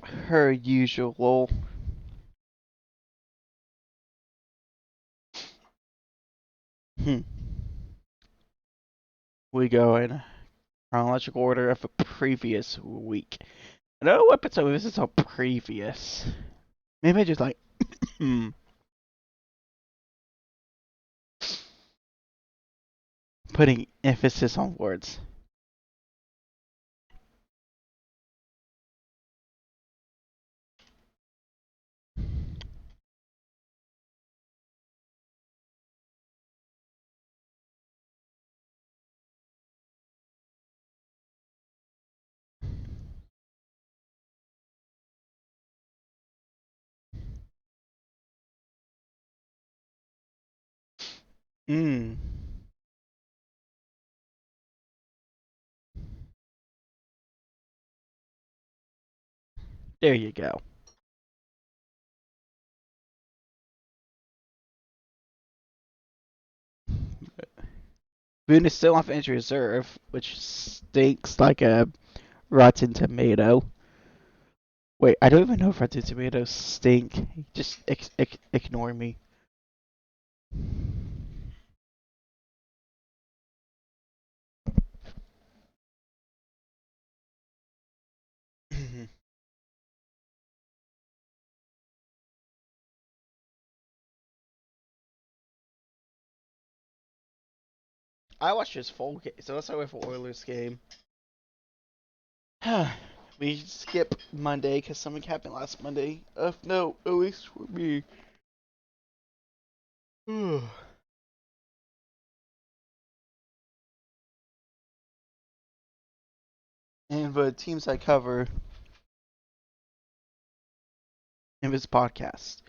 per usual. Hmm. We go in chronological order of the previous week. I don't know what episode this is on previous. Maybe I just like putting emphasis on words. Mm. There you go. Boone is still off injury reserve, which stinks like a rotten tomato. Wait, I don't even know if rotten tomatoes stink. Just ignore me. I watched his full game, so let's start with the Oilers game. We skip Monday because something happened last Monday. No, at least for me. And the teams I cover in this podcast.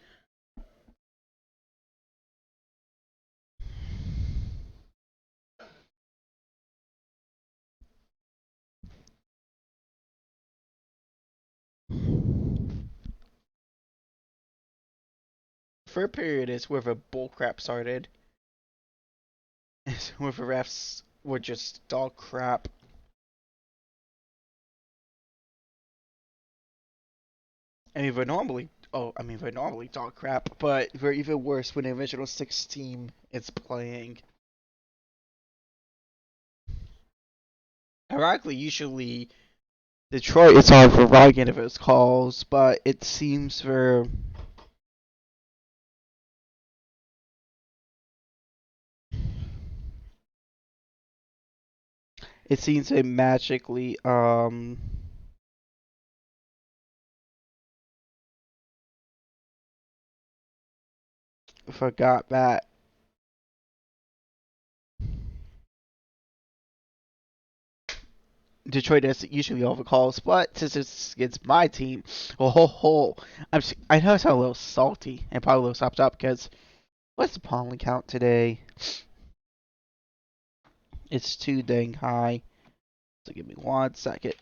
Third period is where the bullcrap started. Where the refs were just dog crap. They're normally dog crap, but they're even worse when the original six team is playing. Ironically, usually Detroit is on for Ryan of his calls, but it seems they magically forgot that Detroit is usually overcalls, but since it's against my team, I know I sound a little salty and probably a little stopped up because what's the pollen count today? It's too dang high. So give me 1 second.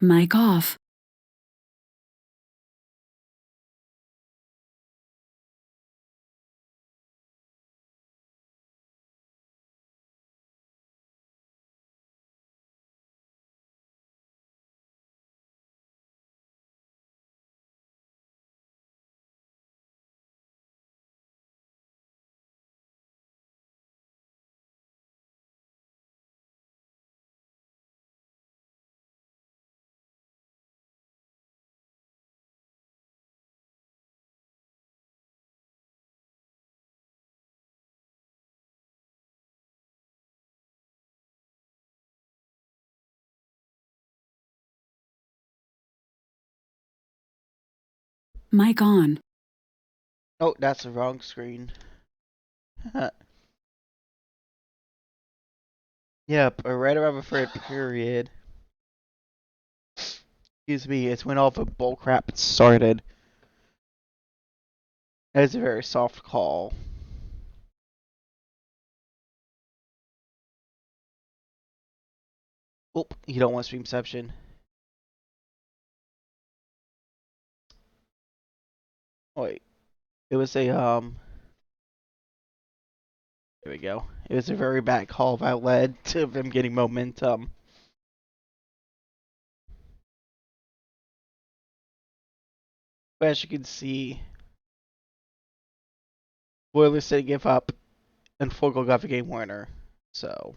Mic off. Mic on. Oh, that's the wrong screen. Yep, right around the third period. Excuse me, it's when all the bullcrap started. It's a very soft call. Oop, you don't want streamception. Wait, it was a There we go. It was a very bad call that led to them getting momentum. But as you can see, Oilers didn't give up, and Fogle got the game winner. So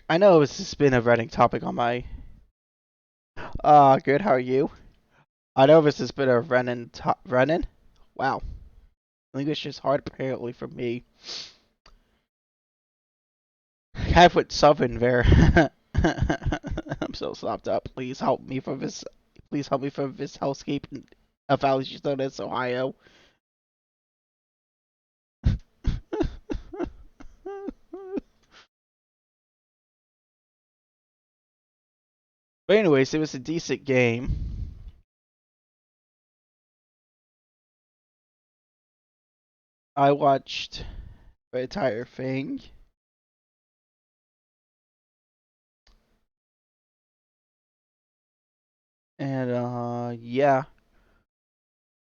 I know this has been a running topic on my. Good. How are you? I know this has been a running. Wow, English is hard apparently for me. I put Southern there. I'm so stopped up. Please help me from this. Please help me from this hellscape of Algiers, Ohio. But anyways, it was a decent game. I watched the entire thing. And yeah.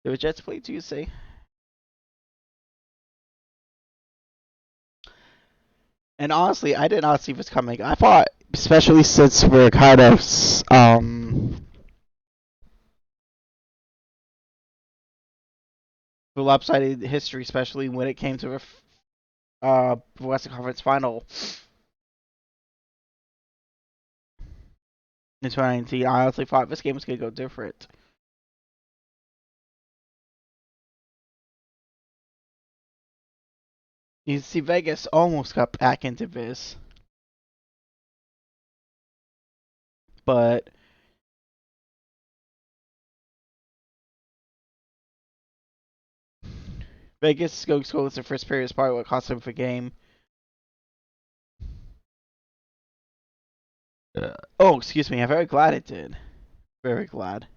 The Jets play Tuesday. And honestly, I did not see this coming. I thought, especially since we're kind of the lopsided history, especially when it came to the Western Conference Final in 2019. I honestly thought this game was gonna go different. You see, Vegas almost got back into this, but Vegas goes the first period is probably what cost them the game. Oh, excuse me. I'm very glad it did. Very glad.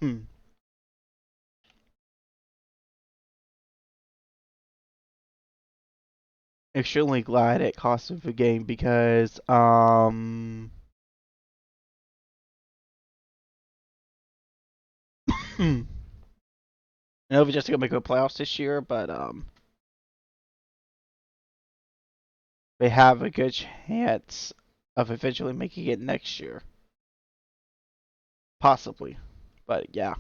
Hmm. Extremely glad it cost them the game because I know they're just gonna make the playoffs this year, but they have a good chance of eventually making it next year, possibly. But yeah,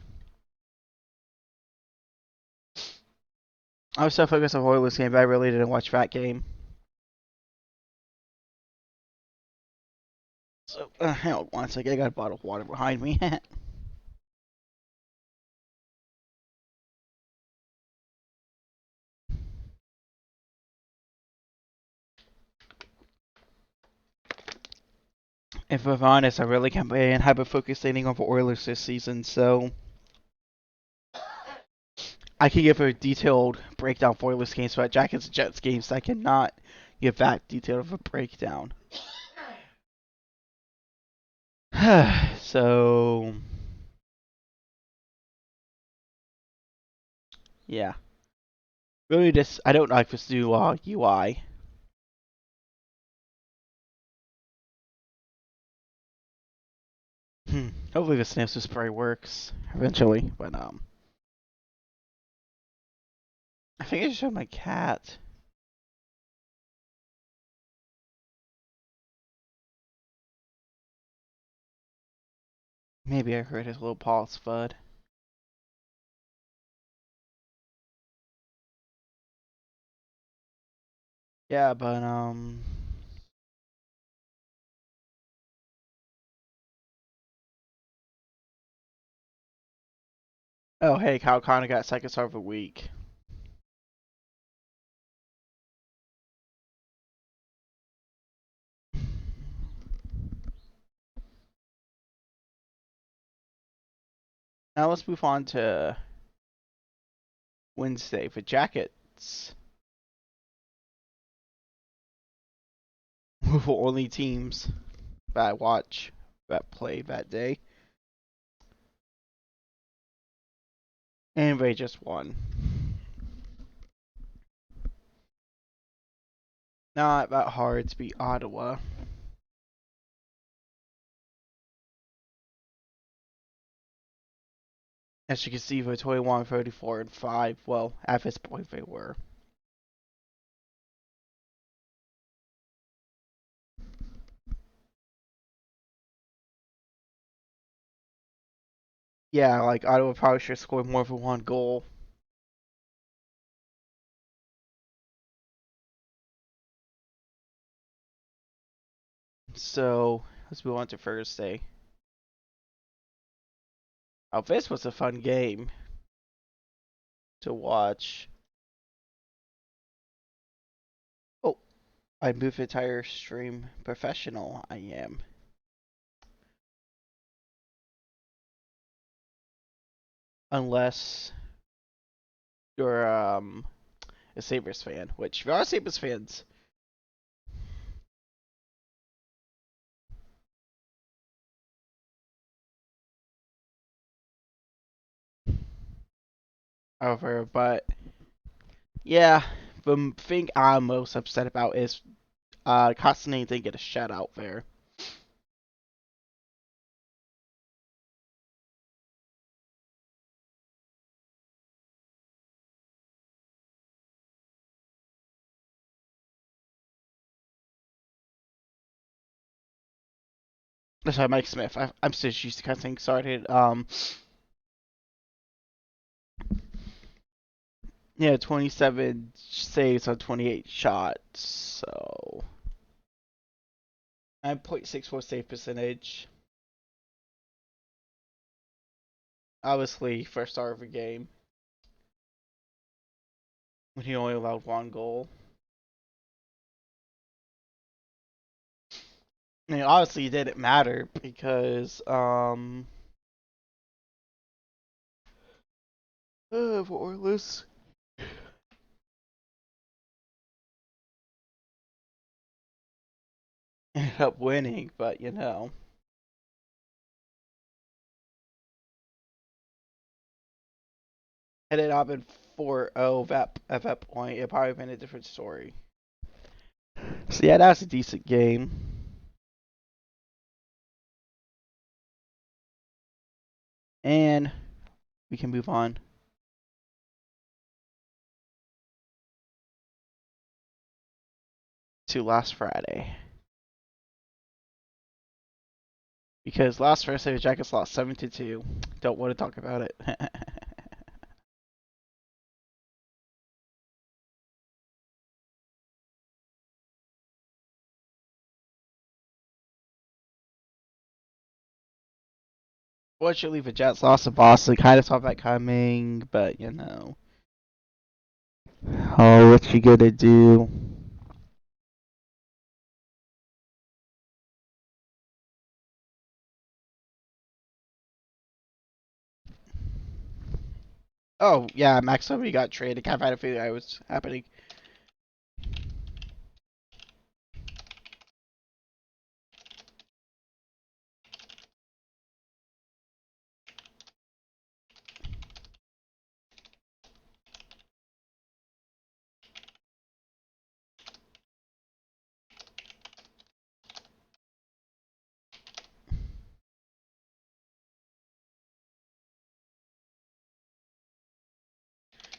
I was so focused on the Oilers game, but I really didn't watch that game. So hang on one second, I got a bottle of water behind me. If I'm honest, I really can't been hyper focusing on the Oilers this season, so I can give a detailed breakdown for Oilers games, but Jackets and Jets games, I cannot give that detailed of a breakdown. So yeah, really just I don't like this new UI. Hopefully the snip spray works eventually, but I think I showed my cat. Maybe I heard his little pulse fud. Yeah, but oh hey, Kyle Connor got second star of the week. Now let's move on to Wednesday for Jackets. For only teams that I watch that play that day. And they just won. Not that hard to beat Ottawa. As you can see, for 21, 34, and 5, well, at this point they were. Yeah, like Ottawa probably should have scored more than one goal. So let's move on to Thursday. Oh, this was a fun game to watch. Oh, I moved the entire stream professional. I am. Unless you're a Sabres fan, which there are Sabres fans. However, but yeah, the thing I'm most upset about is Constantine didn't get a shutout there. Sorry, Mike Smith. I'm still used to Constantine started. Yeah, 27 saves on 28 shots. So 9.64 save percentage. Obviously, first star of the game when he only allowed one goal. I mean, obviously, it didn't matter because for Orlis ended up winning, but you know, had it not been 4-0 at that point, it probably been a different story. So yeah, that was a decent game. And we can move on to last Friday. Because last Thursday the Jackets lost 7-2. Don't want to talk about it. Fortunately, the Jets lost to Boston. Kind of saw that coming, but you know. Oh, what you gonna do? Oh yeah, Max somebody got traded. Kind of had a feeling that was happening.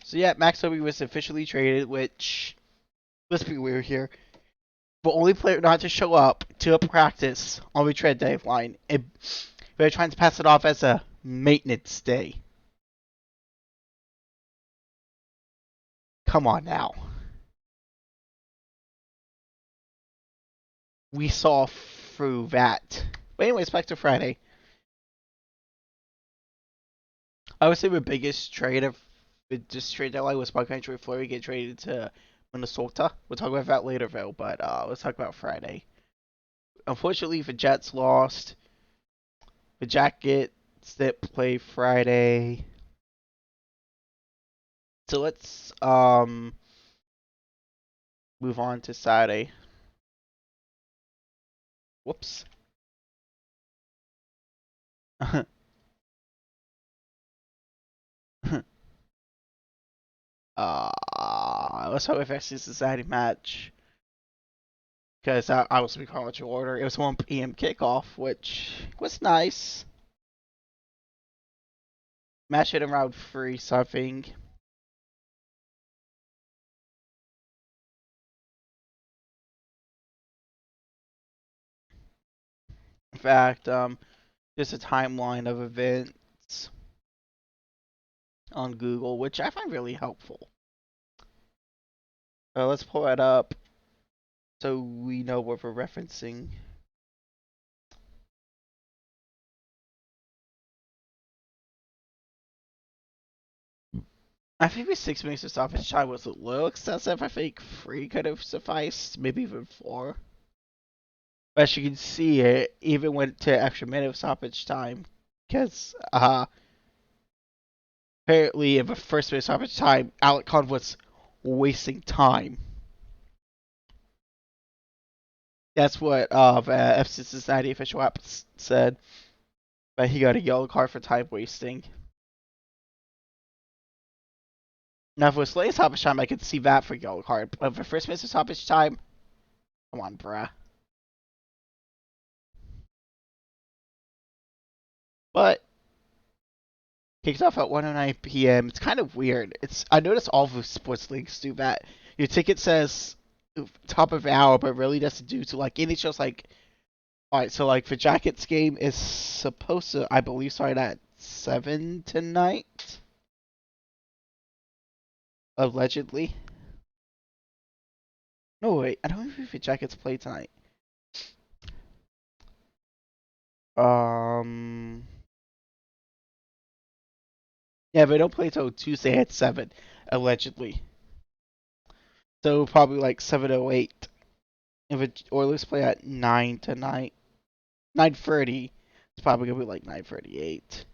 So yeah, Max Obi was officially traded, which let's be weird here. The only player not to show up to a practice on the trade deadline. They're trying to pass it off as a maintenance day. Come on now. We saw through that. But anyways, back to Friday. I would say the biggest trade of this trade deadline was Marc-Andre Fleury get traded to Minnesota. We'll talk about that later though, but let's talk about Friday. Unfortunately, the Jets lost. The Jackets that play Friday. So let's move on to Saturday. Whoops. Let's hope if it's a Cincinnati match. Because I was calling your order. It was 1 p.m. kickoff, which was nice. Match it in round 3, something. In fact, there's a timeline of events on Google, which I find really helpful. Let's pull that up so we know what we're referencing. I think 6 minutes of stoppage time was a little excessive. I think 3 could have sufficed, maybe even 4. But as you can see, it even went to extra minute of stoppage time. Because apparently, in the first minute of stoppage time, Alec Khan was wasting time. That's what the FC Cincinnati official app said. But he got a yellow card for time wasting. Now, if it was late stoppage time, I could see that for yellow card. But for first minute of stoppage time, come on, bruh. But kicks off at 1:09 p.m. It's kind of weird. I noticed all the sports leagues do that. Your ticket says top of the hour, but really doesn't do to like NHL's like. All right, so like the Jackets game is supposed to, I believe, start at 7 tonight, allegedly. No wait, I don't know if the Jackets play tonight. Um, yeah, they don't play till Tuesday at 7, allegedly. So probably like 7:08. If the Oilers play at 9 tonight, 9:30. It's probably gonna be like 9:38.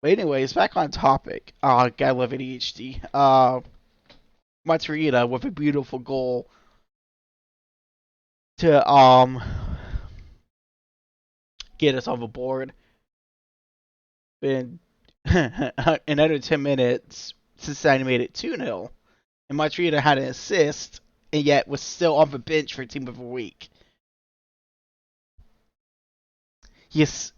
But anyways, back on topic. Gotta love ADHD. Matsurita with a beautiful goal to get us on the board. And in under 10 minutes, Cincinnati made it 2-0. And Matsurita had an assist, and yet was still on the bench for Team of the Week. Yes,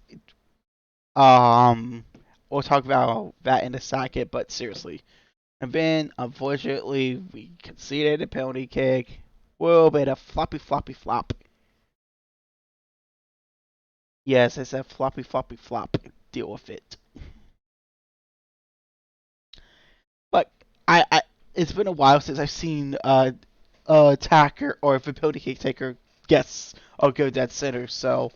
we'll talk about that in a second, but seriously. And then, unfortunately, we conceded a penalty kick. Whoa, bit of floppy, floppy, flop. Yes, I said floppy, floppy, flop. Deal with it. But I it's been a while since I've seen a attacker or if a penalty kick taker gets a go dead center. So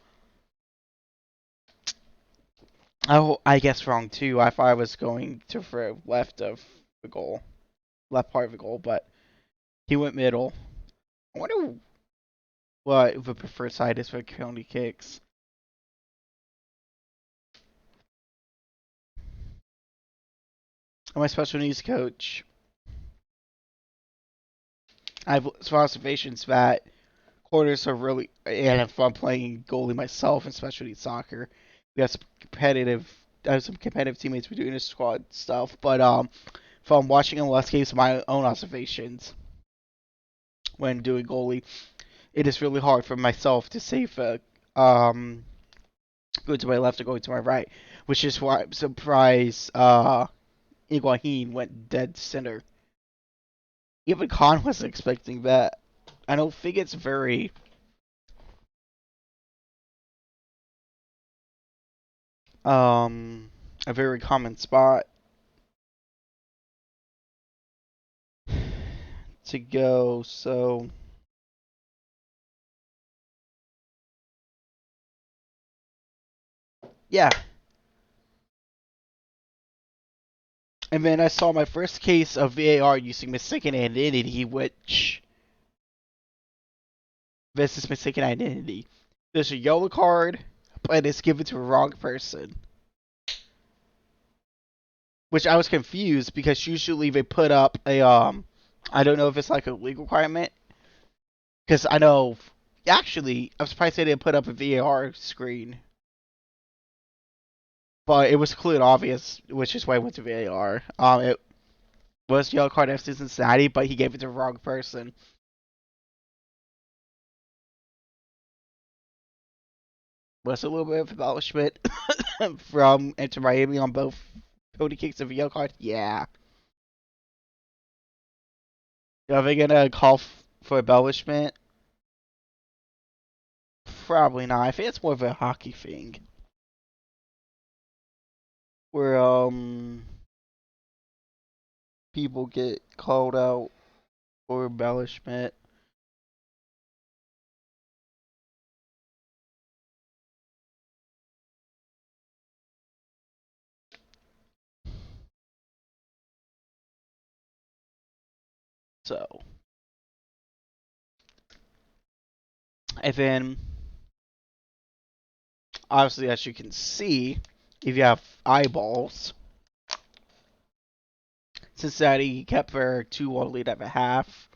I guess wrong too. I thought I was going to throw left of the goal, left part of the goal, but he went middle. I wonder what the preferred side is for penalty kicks. I'm a special needs coach. I have some observations that corners are really, and if I'm playing goalie myself in special needs soccer, we have some competitive, I have some competitive teammates. We're doing this squad stuff, but if I'm watching MLS games, my own observations when doing goalie, it is really hard for myself to save go to my left or go to my right, which is why I'm surprised Higuain went dead center. Even Khan wasn't expecting that. I don't think it's um a very common spot to go. So yeah, and then I saw my first case of VAR using mistaken identity, which this is mistaken identity. There's a yellow card, but it's given to a wrong person. Which I was confused because usually they put up a I don't know if it's like a legal requirement because I know actually I'm surprised they didn't put up a VAR screen, but it was clearly obvious, which is why I went to VAR. It was yellow card FC Cincinnati, but he gave it to the wrong person. Was a little bit of embellishment. from Inter Miami on both penalty kicks and VO card? Yeah. Are they gonna call for embellishment? Probably not. I think it's more of a hockey thing. Where people get called out for embellishment. So, and then obviously, as you can see, if you have eyeballs, Cincinnati kept their 2-1 lead at the half,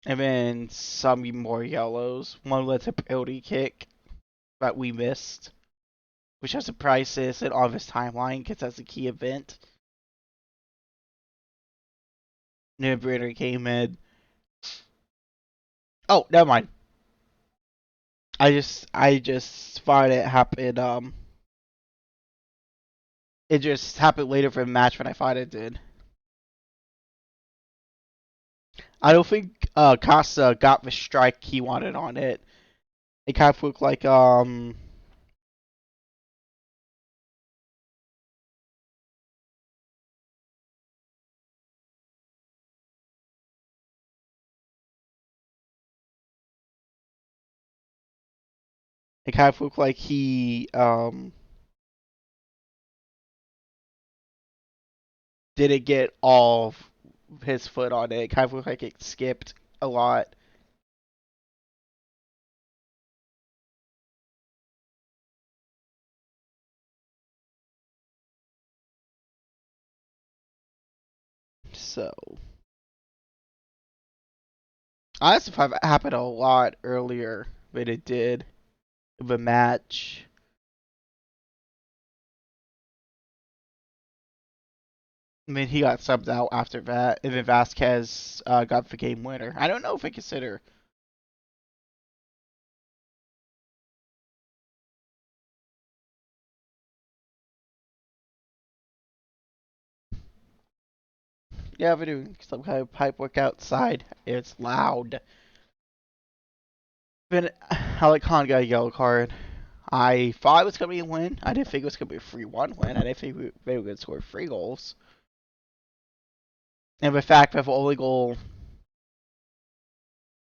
and then some more yellows. One led to penalty kick that we missed, which has surprised us in all this timeline because that's a key event. New Brainer came in. Oh, never mind. I just thought it happened. It just happened later for the match than I thought it did. I don't think Costa got the strike he wanted on it. It kind of looked like he didn't get all of his foot on it. It kind of looked like it skipped a lot. So honestly, if it happened a lot earlier than it did in the match. I mean, he got subbed out after that, and then Vasquez got the game winner. I don't know if I consider. Yeah, we're doing some kind of pipe work outside. It's loud. Then Alec Khan got a yellow card. I thought it was going to be a win. I didn't think it was going to be a 3-1 win. I didn't think they were going to score 3 goals. And the fact that the only goal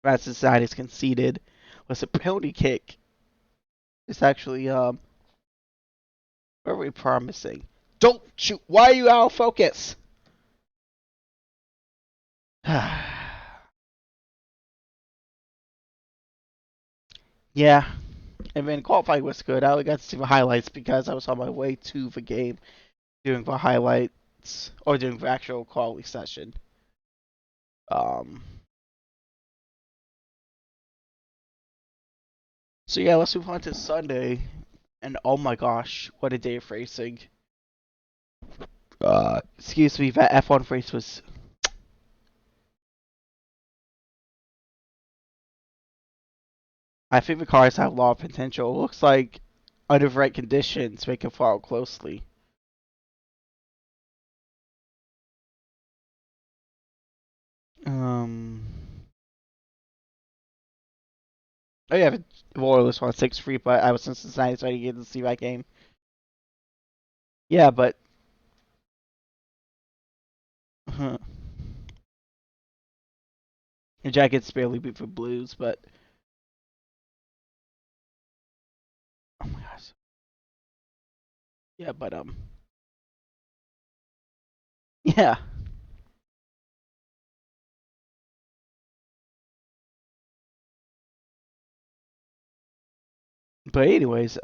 that Cincinnati's conceded was a penalty kick is actually very promising. Don't shoot. Why are you out of focus? Yeah, and then qualifying was good. I only got to see the highlights because I was on my way to the game doing the highlights or doing the actual quality session. Um, so yeah, let's move on to Sunday. And oh my gosh, what a day of racing! Excuse me, that F1 race was. I think the cars have a lot of potential. It looks like under the right conditions, they can follow closely. Um. Oh yeah, the Royals won 6-3, but I was in Cincinnati, so I didn't get to see that game. Yeah, but the Jackets barely beat the Blues, but oh my gosh, yeah, but yeah. But anyways,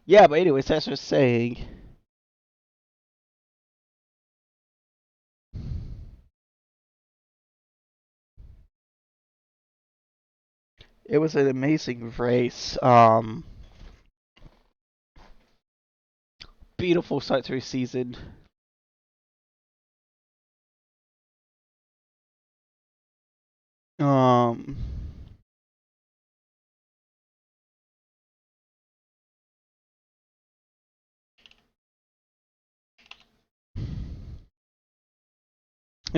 Yeah, but anyways, that's just saying. It was an amazing race. Beautiful start to the season. Um,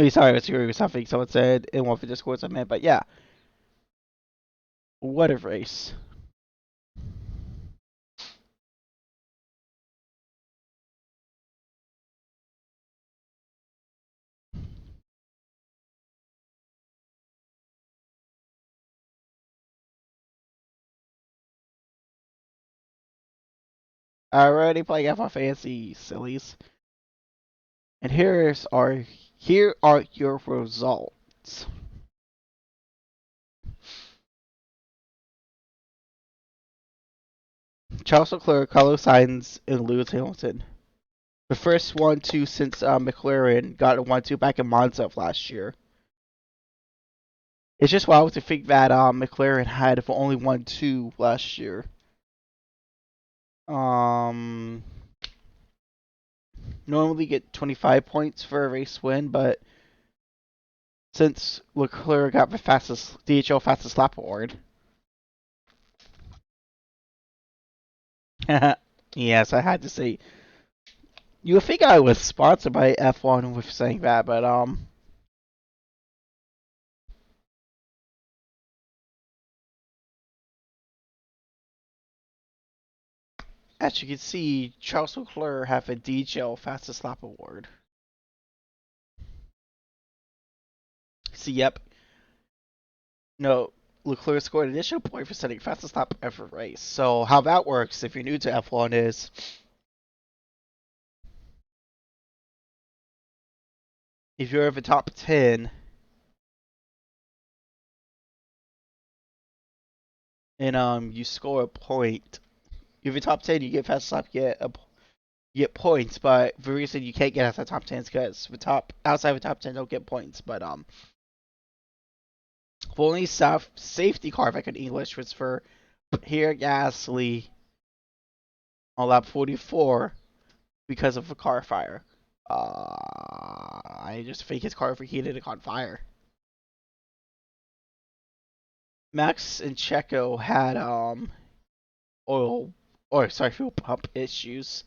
sorry, I was hearing something someone said in one of the discords I meant, but yeah, what a race. Already playing F1 Fantasy, sillies. And here are your results. Charles Leclerc, Carlos Sainz, and Lewis Hamilton. The first 1-2 since McLaren got a 1-2 back in Monza last year. It's just wild to think that McLaren had only 1-2 last year. Um, Normally get 25 points for a race win, but since Leclerc got the fastest DHL fastest lap award. Yes, I had to say. You would think I was sponsored by F1 with saying that, but as you can see, Charles Leclerc have a DHL fastest lap award. See, yep, no, Leclerc scored an additional point for setting fastest lap ever race. So how that works, if you're new to F1, is if you're in the top 10 and you score a point, if you're top 10, you get fastest lap, you get points. But the reason you can't get outside top 10 is because the top outside the top 10 don't get points. But the only safety car, if I could English, was for Pierre Gasly on lap 44 because of a car fire. I just think his car overheated and caught fire. Max and Checo had oil or sorry fuel pump issues.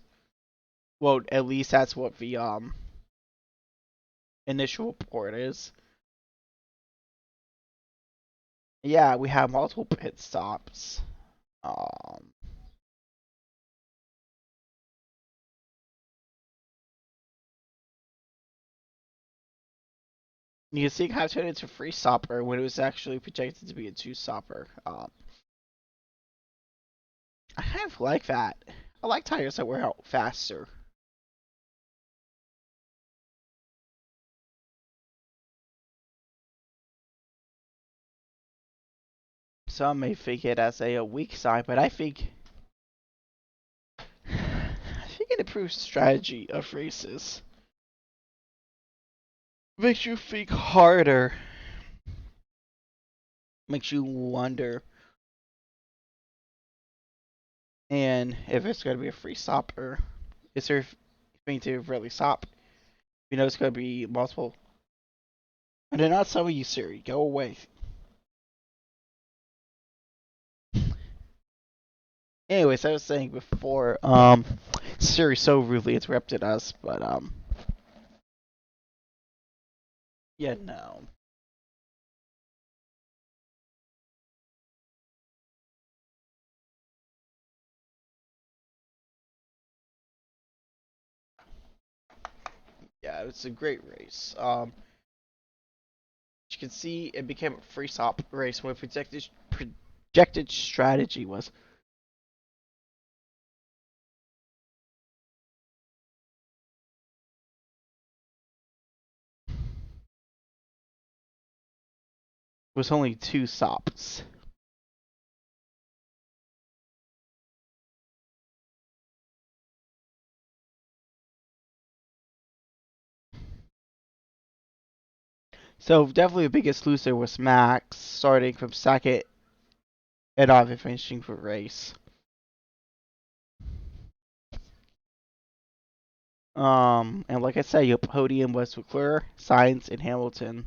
Well, at least that's what the initial report is. Yeah, we have multiple pit stops. Um, you can see how it turned into a free stopper when it was actually projected to be a two stopper. I kind of like that. I like tires that wear out faster. Some may think it as a weak side, but I think it improves strategy of races. Makes you think harder. Makes you wonder. And if it's going to be a free stopper, is there going to really stop? You know it's going to be multiple. And they're not selling you Siri. Go away. Anyways, I was saying before, Siri so rudely interrupted us, but yeah, no. Yeah, it's a great race. You can see it became a free stop race when projected strategy was only two stops. So definitely the biggest loser was Max, starting from second and not even finishing the race. And like I said, your podium was Leclerc, Sainz, and Hamilton.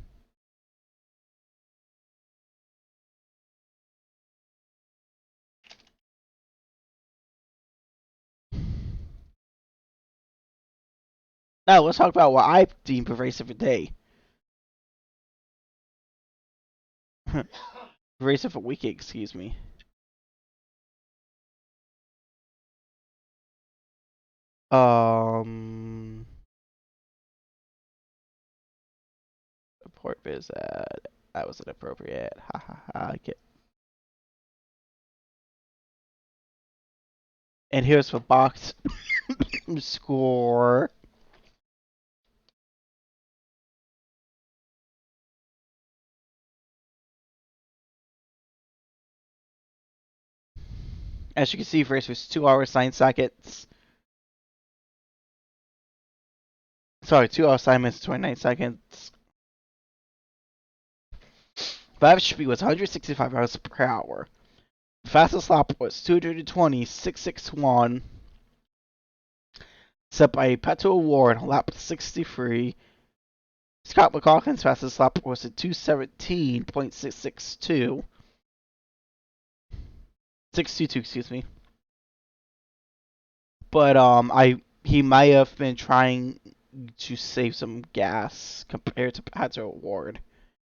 Now let's talk about what I deem the race of the day. Race of the week, excuse me. Um, Port visit. That was inappropriate. Ha ha ha. And here's the box score. As you can see, first was 2 hours 9 seconds. Sorry, 2 hours 9 minutes 29 seconds. The average speed was 165 miles per hour. The fastest lap was 220.661, set by Pato Award on lap 63. Scott McLaughlin's fastest lap was at 217.662. 622, excuse me. But he might have been trying to save some gas compared to Pato Award.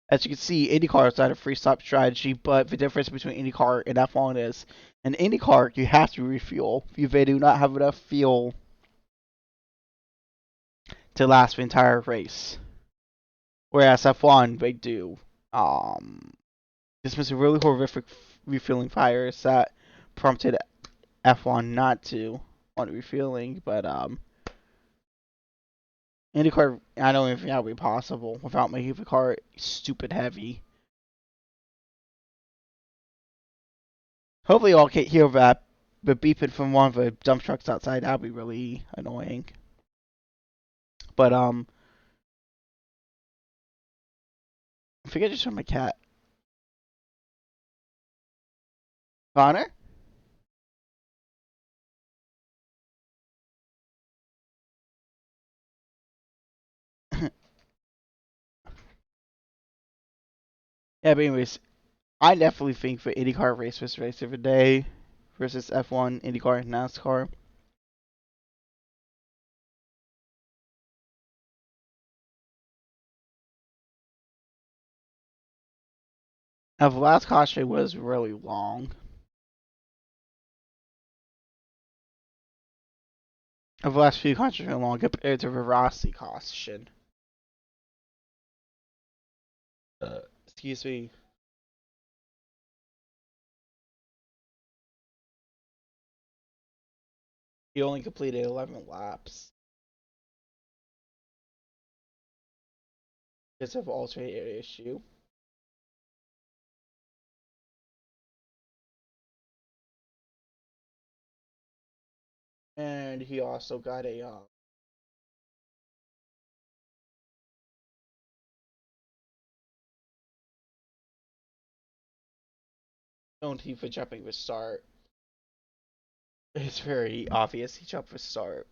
As you can see, IndyCar is not a free stop strategy, but the difference between IndyCar and F1 is in IndyCar you have to refuel. They do not have enough fuel to last the entire race. Whereas F1 they do. This was a really horrific refueling fires that prompted F1 not to want refueling, but IndyCar I don't even think that would be possible without making the car stupid heavy. Hopefully, y'all can't hear that the beeping from one of the dump trucks outside. That'd be really annoying. But I think I just heard my cat. Connor? Yeah, but anyways, I definitely think the IndyCar race was race of the day versus F1, IndyCar, and NASCAR. Now, the last caution was really long. The last few cautions were long compared to the Rossi caution. Excuse me. He only completed 11 laps because of alternator issue. And he also got a penalty for jumping the start. It's very obvious he jumped the start.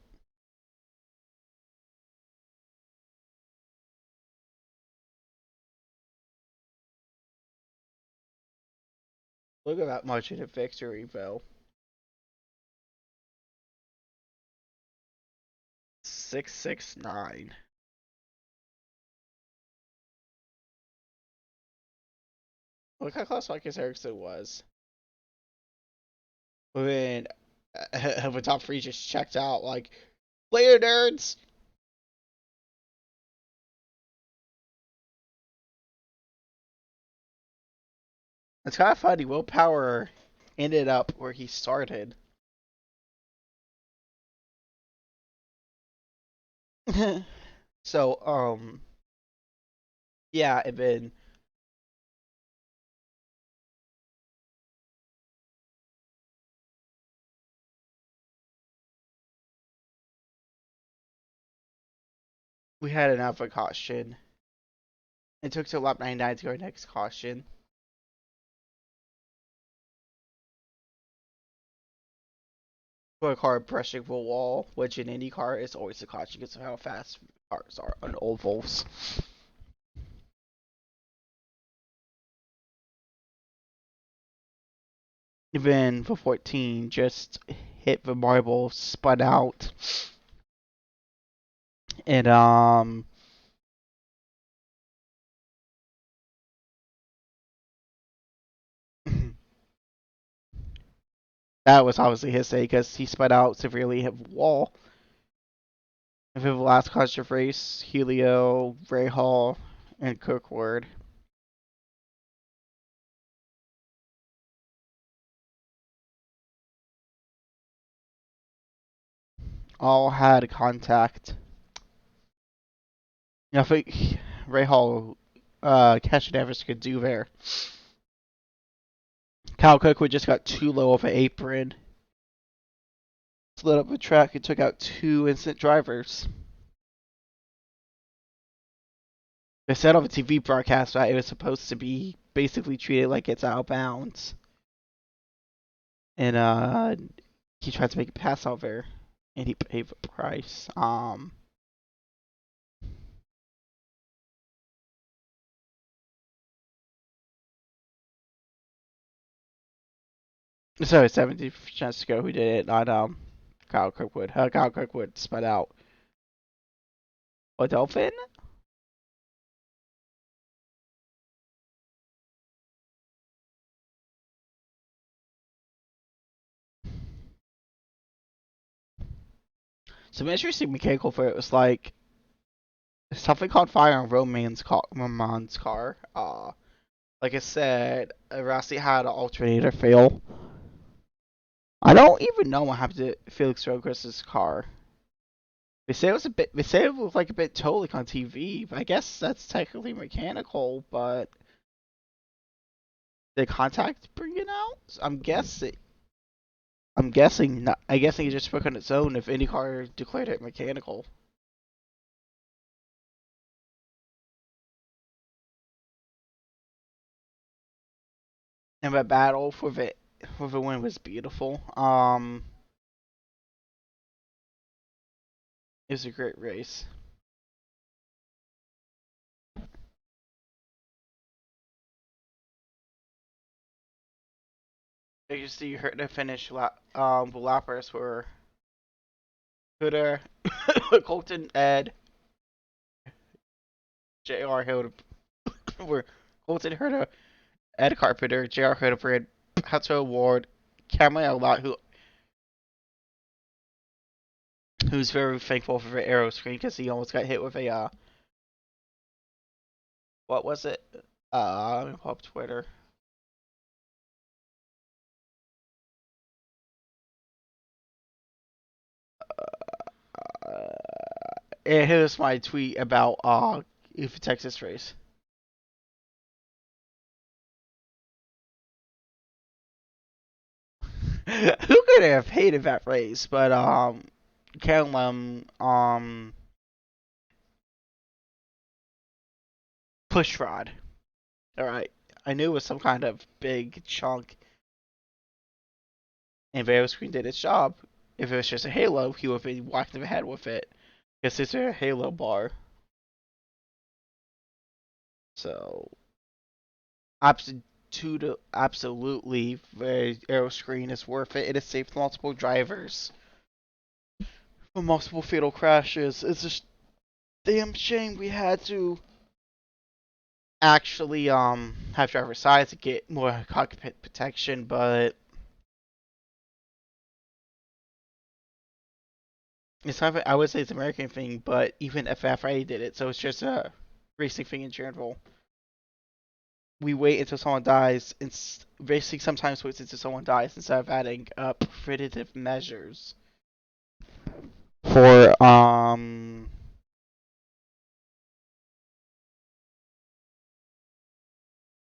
Look at that margin of victory, though. 669. Look how close Marcus Ericsson was. When the top three just checked out, like, later, nerds! It's kind of funny. Will Power ended up where he started. So, yeah, and then we had an alpha caution. It took till lap 99 to go next caution. For a car brushing the wall, which in any car is always a caution because of how fast cars are on ovals. Even the 14 just hit the marble, spun out, and that was obviously his say because he spun out severely, hit the wall. And for the last caution race, Helio, Ray Hall, and Kirkwood all had contact. I think Ray Hall catch Evers could do there. Kyle Kirkwood just got too low of an apron. Slid up the track and took out two instant drivers. They said on the TV broadcast that it was supposed to be basically treated like it's out of bounds. And he tried to make a pass out there and he paid the price. So 70 chance to go who did it, not Kyle Kirkwood. Kyle Kirkwood spun out. A dolphin? Some interesting mechanical for it was like something caught fire on Roman's car. Like I said, Rossi had an alternator fail. I don't even know what happened to Felix Roquist's car. They say it was a bit. They say it looked like a bit tow like on TV. I guess that's technically mechanical, but did contact bring it out? I'm guessing. I'm guessing. Not, I guessing it just spoke on its own if IndyCar declared it mechanical. And that battle for the win was beautiful. It was a great race. You see, her the finish the lappers were Hutter, Colton, Ed, J.R. Hill were Colton Herta, Ed Carpenter, J.R. Hildebrand, Pato Ward, Cameron Lot, who's very thankful for the arrow screen because he almost got hit with a what was it? Let me pull up Twitter. It was my tweet about if Texas race. Who could have hated that race? But Callum push rod. All right, I knew it was some kind of big chunk, and Vero Screen did its job. If it was just a halo, he would have been whacked in the head with it. Because it's a halo bar. So, absolutely, the arrow screen is worth it. It has saved multiple drivers from multiple fatal crashes. It's just damn shame we had to actually have driver side to get more cockpit protection, but it's not. I would say it's an American thing, but even FFA did it, so it's just a racing thing in general. We wait until someone dies. Racing sometimes waits until someone dies instead of adding preventative measures for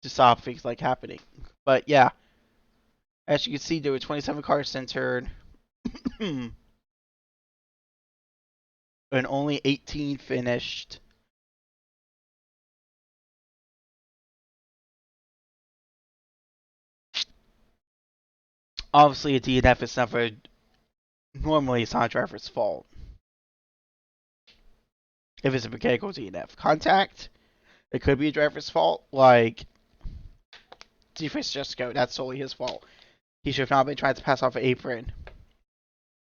to stop things like happening. But yeah, as you can see, there were 27 cars centered, and only 18 finished. Obviously, a DNF is never normally it's not a driver's fault. If it's a mechanical DNF, contact, it could be a driver's fault. Like defense just go, that's solely his fault. He should have not been trying to pass off an apron.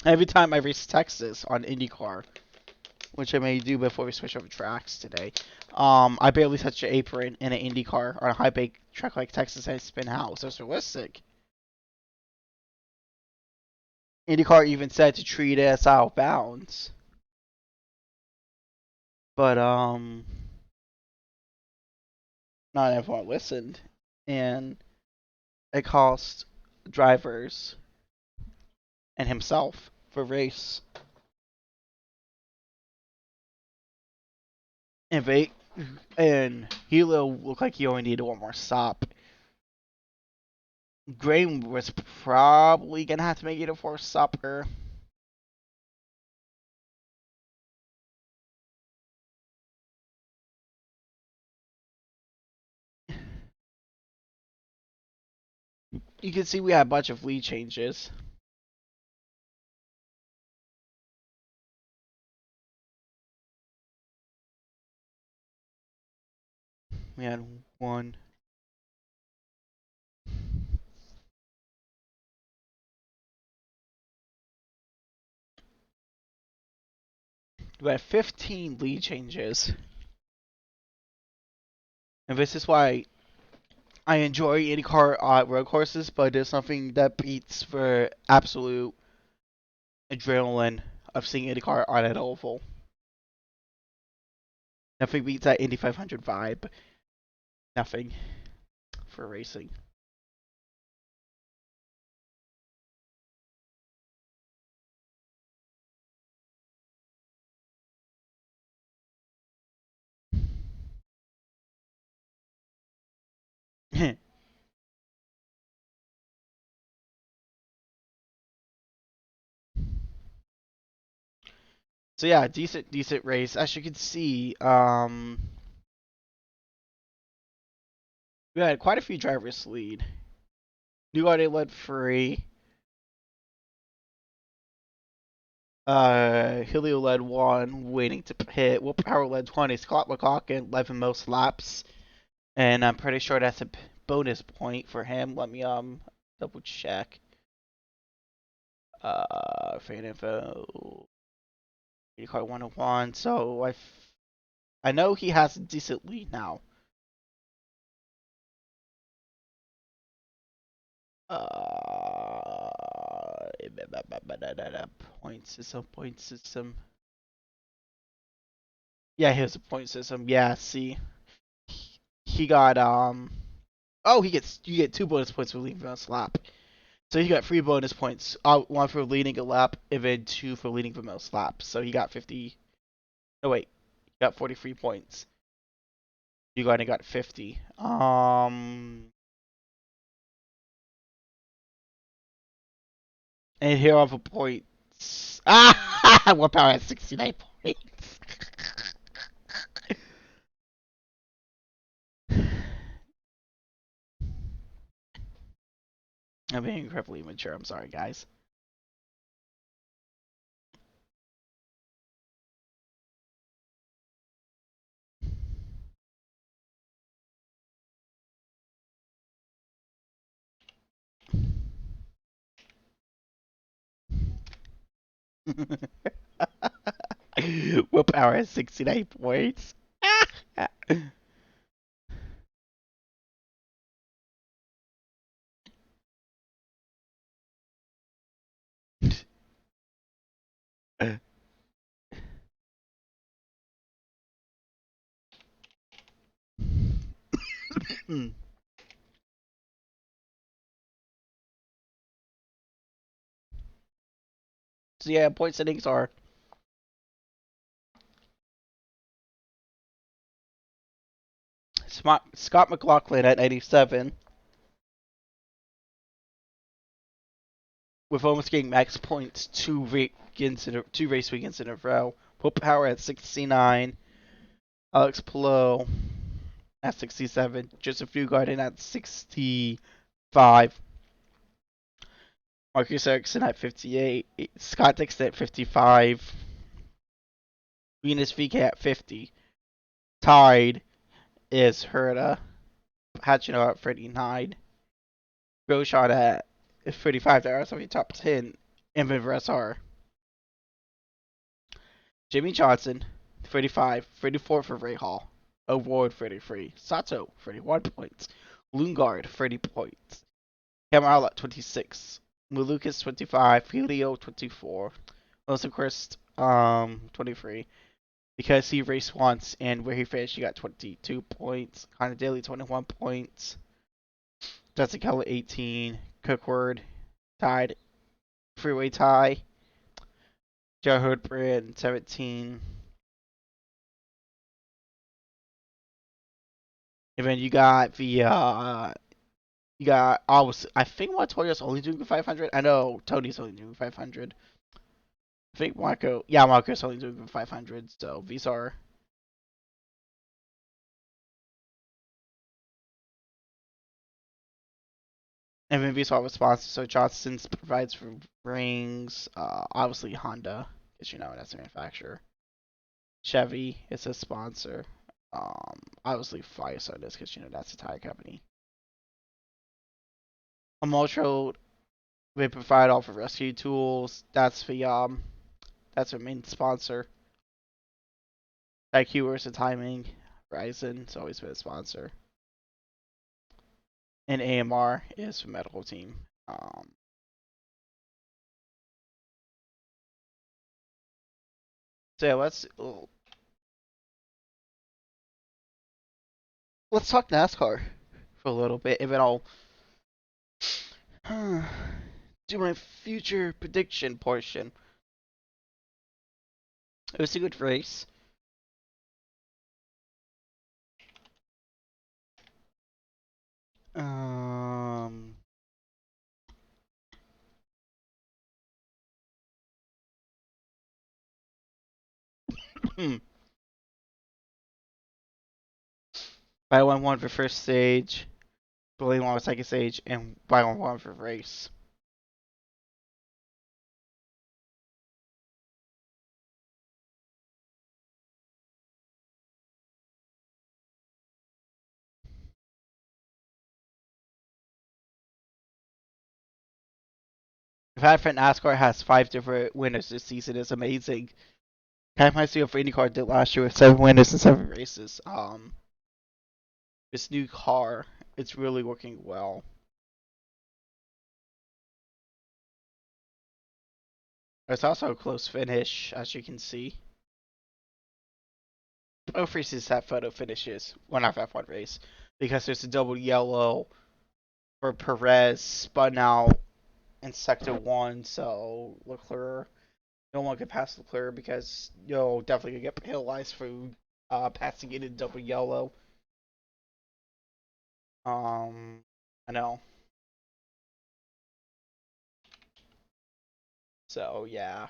Every time I race Texas on IndyCar, which I may do before we switch over tracks today, I barely touched an apron in an IndyCar on a high bake track like Texas and spin out. So it's realistic. IndyCar even said to treat it as out of bounds. But not everyone listened, and it cost drivers and himself for race. And they and Hilo looked like he only needed one more stop. Graham was probably gonna have to make it a fourth stopper. You can see we had a bunch of lead changes. We had one. We had 15 lead changes. And this is why I enjoy IndyCar road courses, but there's something that beats for absolute adrenaline of seeing IndyCar on an oval. Nothing beats that Indy 500 vibe. Nothing for racing. So yeah, decent race. As you can see, we had quite a few drivers lead. Newgarden led 3. Helio led 1, waiting to hit. Will Power led 20. Scott McLaughlin led the most laps, and I'm pretty sure that's a bonus point for him. Let me double check. Fan info. IndyCar 101. So I know he has a decent lead now. Uh, point system. Yeah, here's a point system. Yeah, see, he got Oh, you get 2 bonus points for leading the most lap. So he got 3 bonus points. One for leading a lap, and then 2 for leading the most laps. So he got 50. No wait, he got 43 points. You got 50. And here are the points. Ah, What Power has 69 points. I'm being incredibly immature. I'm sorry, guys. Willpower has 69 points. So yeah, point settings are Scott McLaughlin at 97, with almost getting max points 2 race weekends in a row. Will Power at 69, Alex Palou at 67, Joseph Newgarden at 65. Marcus Ericsson at 58. Scott Dixon at 55. Venus VK at 50. Tied is Herta. Hachino at 39. Grosjean at 35. There are some top 10. And Vivressar. Jimmy Johnson, 35. 34 for Ray Hall. Award, 33. Sato, 31 points. Lundgaard, 30 points. Cameron at 26. Malukas, 25. Helio, 24. Wilson Christ, 23. Because he raced once and where he finished, he got 22 points. Connor Daly, 21 points. Justin Keller, 18. Cookward, tied. Freeway tie. Joe Hoodbrand, 17. And then you got I think Montoya's only doing 500. I know Tony's only doing 500. I think Marco's only doing 500. So these are. And then these are responses. So Johnson's provides for rings. Obviously Honda, because that's the manufacturer. Chevy is a sponsor. Obviously Firestone is because that's a tire company. Amotro, they provide all for rescue tools. That's their main sponsor. IQ is the timing. Verizon's always been a sponsor. And AMR is the medical team. So yeah, let's talk NASCAR for a little bit, and then I'll do my future prediction portion. It was a good race. Um, by one for first stage, Billy won for second stage, and by one for race. The fact that NASCAR has 5 different winners this season is amazing. Kind of reminds me of IndyCar did last year with 7 winners and 7 races. This new car, it's really working well. It's also a close finish, as you can see. Both races have photo finishes. Well, not F1 race, because there's a double yellow for Perez spun out in sector 1, so Leclerc, no one can pass Leclerc because you'll definitely get penalized for passing it in double yellow. I know. So yeah,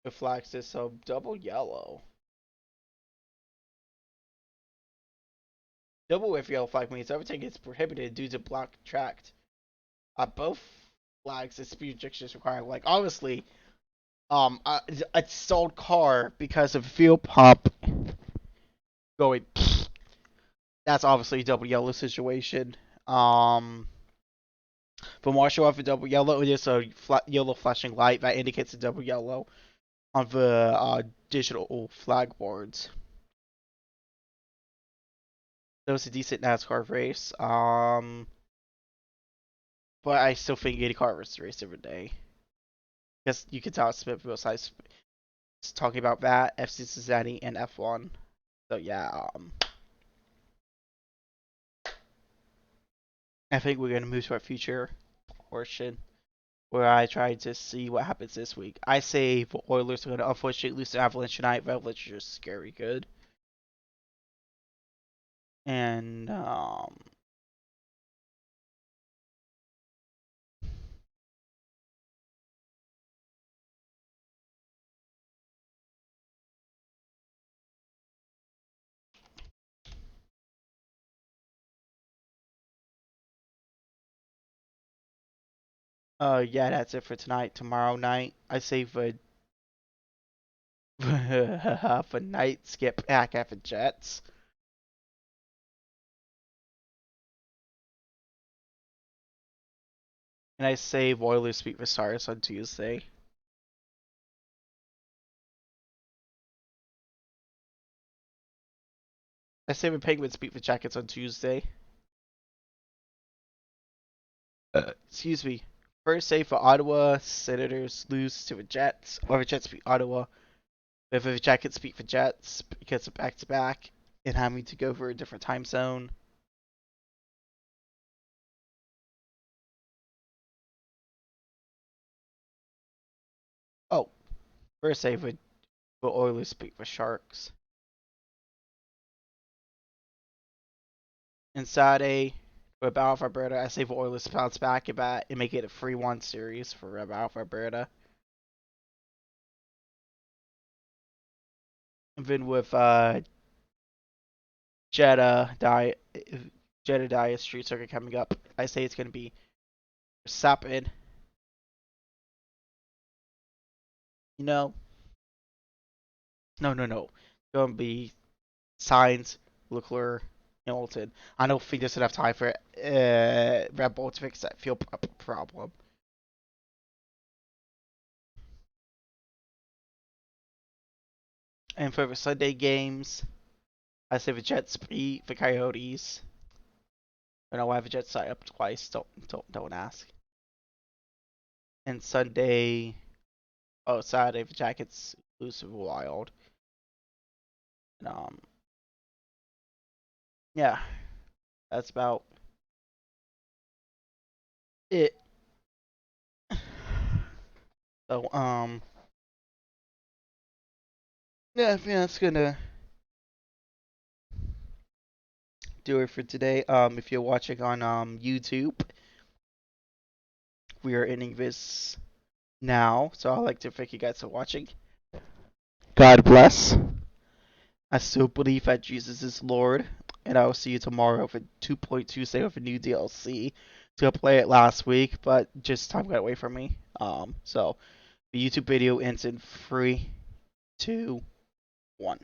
it flags this so double yellow. Double if yellow flag means everything is prohibited due to block tracked. Both flags is speed restrictions required. Like obviously, a stalled car because of fuel pump going. That's obviously a double yellow situation. For martial off a double yellow, it is a yellow flashing light that indicates a double yellow on the digital flag boards. That was a decent NASCAR race. But I still think IndyCar was the race every day. Because you can tell Smith both sides talking about that, FC Cincinnati, and F1. So yeah, I think we're gonna move to our future portion where I try to see what happens this week. I say the Oilers are gonna unfortunately lose to Avalanche tonight. The Avalanche are just scary good, and Yeah, that's it for tonight. Tomorrow night, I save a for night skip back after Jets, and I save Oilers beat for Stars on Tuesday. I save a Penguins beat for Jackets on Tuesday. Excuse me. First save for Ottawa. Senators lose to the Jets, or the Jets beat Ottawa. If the Jackets beat the Jets because of back to back and having to go for a different time zone. Oh, first save for Oilers beat the Sharks. And Saturday for Battle of Alberta, I save Oilers to bounce back and make it a 3-1 series for Battle of Alberta. And then with Jeddah die Jeddah Dia Street Circuit coming up, I say it's gonna be Sapid. You know, no. It's gonna be Signs, Leclerc, Hamilton. I don't think there's enough time for Red Bull to fix that fuel problem. And for the Sunday games, I say the Jets beat the Coyotes. I don't know why the Jets side up twice. Don't ask. And Saturday the Jackets lose to the Wild. And, yeah, that's about it. So yeah, I think that's gonna do it for today. If you're watching on YouTube, we are ending this now. So I'd like to thank you guys for watching. God bless. I still believe that Jesus is Lord, and I will see you tomorrow for 2.2 Tuesday with a new DLC. So I played it last week, but just time got away from me. So the YouTube video ends in 3, 2, 1.